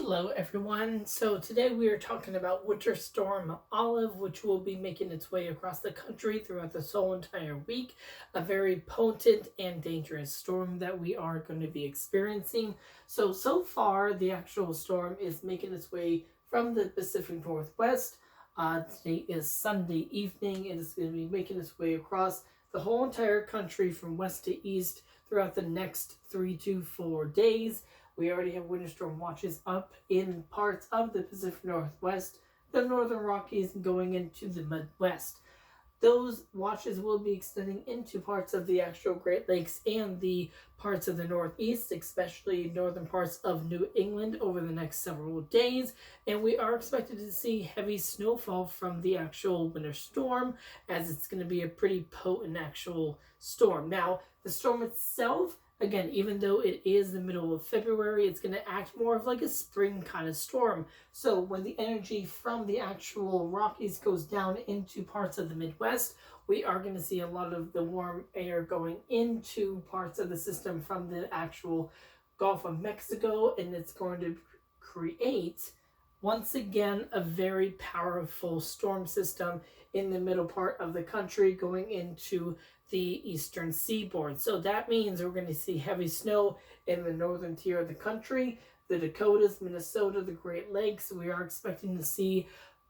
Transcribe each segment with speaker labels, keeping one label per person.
Speaker 1: Hello, everyone. So today we are talking about Winter Storm Olive, which will be making its way across the country throughout this whole entire week. A very potent and dangerous storm that we are going to be experiencing. So far, the actual storm is making its way from the Pacific Northwest. Today is Sunday evening, and it's going to be making its way across the whole entire country from west to east throughout the next 3 to 4 days. We already have winter storm watches up in parts of the Pacific Northwest, the Northern Rockies, going into the Midwest. Those watches will be extending into parts of the actual Great Lakes and the parts of the Northeast, especially northern parts of New England over the next several days. And we are expected to see heavy snowfall from the actual winter storm, as it's going to be a pretty potent actual storm. Now, the storm itself, again, even though it is the middle of February, it's going to act more of like a spring kind of storm. So when the energy from the actual Rockies goes down into parts of the Midwest, we are going to see a lot of the warm air going into parts of the system from the actual Gulf of Mexico, and it's going to create, once again, a very powerful storm system in the middle part of the country going into the eastern seaboard. So that means we're going to see heavy snow in the northern tier of the country, the Dakotas, Minnesota, the Great Lakes. We are expecting to see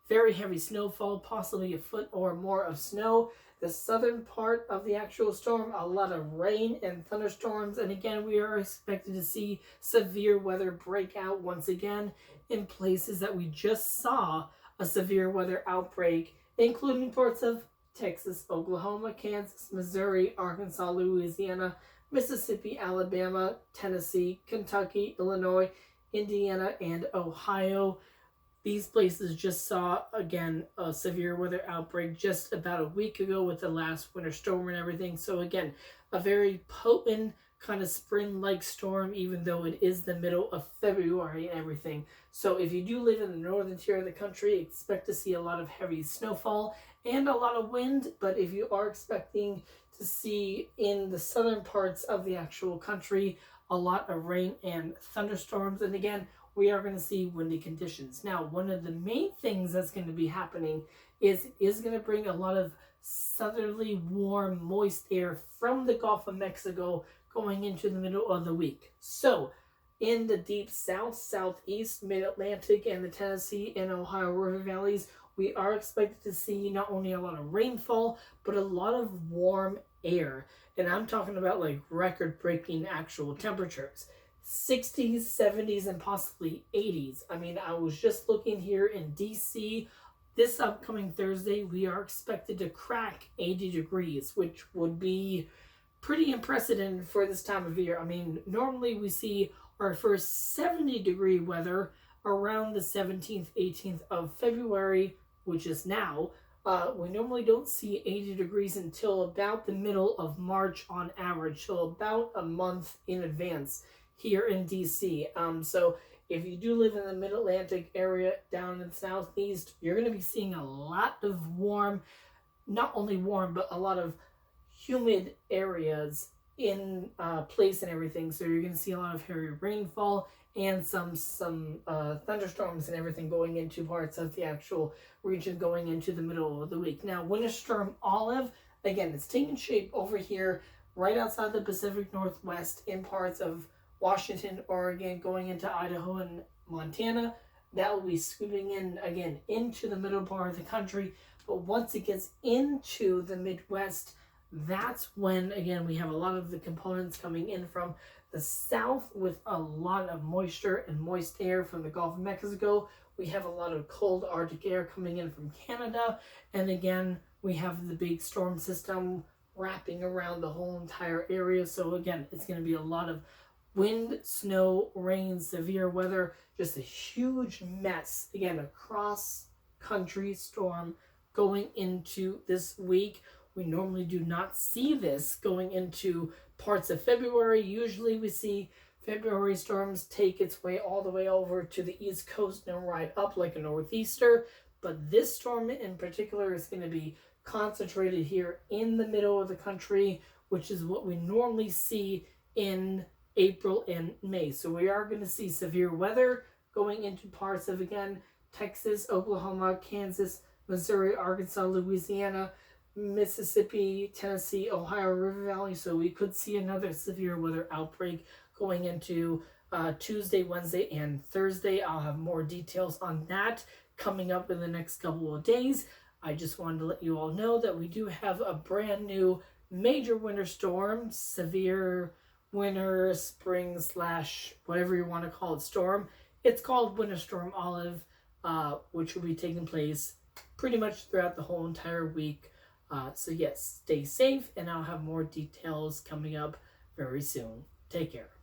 Speaker 1: very heavy snowfall, possibly a foot or more of snow. The southern part of the actual storm, a lot of rain and thunderstorms. And again, we are expected to see severe weather break out once again in places that we just saw a severe weather outbreak, including parts of Texas, Oklahoma, Kansas, Missouri, Arkansas, Louisiana, Mississippi, Alabama, Tennessee, Kentucky, Illinois, Indiana, and Ohio. These places just saw, again, a severe weather outbreak just about a week ago with the last winter storm and everything. So again, a very potent kind of spring-like storm, even though it is the middle of February and everything. So if you do live in the northern tier of the country, expect to see a lot of heavy snowfall and a lot of wind. But if you are expecting to see in the southern parts of the actual country a lot of rain and thunderstorms, and again, we are going to see windy conditions. Now, one of the main things that's going to be happening is going to bring a lot of southerly warm moist air from the Gulf of Mexico going into the middle of the week. So in the deep south, southeast, mid-Atlantic, and the Tennessee and Ohio River valleys, we are expected to see not only a lot of rainfall, but a lot of warm air. And I'm talking about like record-breaking actual temperatures. 60s, 70s, and possibly 80s. I mean, I was just looking here in DC. This upcoming Thursday, we are expected to crack 80 degrees, which would be pretty unprecedented for this time of year. I mean, normally we see our first 70-degree weather around the 17th, 18th of February, which is now. We normally don't see 80 degrees until about the middle of March on average, so about a month in advance here in DC. So if you do live in the mid-Atlantic area down in the southeast, you're going to be seeing a lot of warm, not only warm, but a lot of humid areas in place and everything. So you're going to see a lot of heavy rainfall and some thunderstorms and everything going into parts of the actual region going into the middle of the week. Now, Winter Storm Olive, again, it's taking shape over here right outside the Pacific Northwest in parts of Washington, Oregon, going into Idaho and Montana. That will be scooping in, again, into the middle part of the country. But once it gets into the Midwest, that's when, again, we have a lot of the components coming in from the south with a lot of moisture and moist air from the Gulf of Mexico. We have a lot of cold Arctic air coming in from Canada. And again, we have the big storm system wrapping around the whole entire area. So again, it's going to be a lot of wind, snow, rain, severe weather, just a huge mess. Again, a cross-country storm going into this week. We normally do not see this going into parts of February. Usually we see February storms take its way all the way over to the East Coast and ride up like a northeaster. But this storm in particular is going to be concentrated here in the middle of the country, which is what we normally see in April and May. So we are going to see severe weather going into parts of, again, Texas, Oklahoma, Kansas, Missouri, Arkansas, Louisiana, Mississippi, Tennessee, Ohio, River Valley. So we could see another severe weather outbreak going into Tuesday, Wednesday, and Thursday. I'll have more details on that coming up in the next couple of days. I just wanted to let you all know that we do have a brand new major winter storm, severe winter, spring slash whatever you want to call it storm. It's called Winter Storm Olive, which will be taking place pretty much throughout the whole entire week. So yes, stay safe, and I'll have more details coming up very soon. Take care.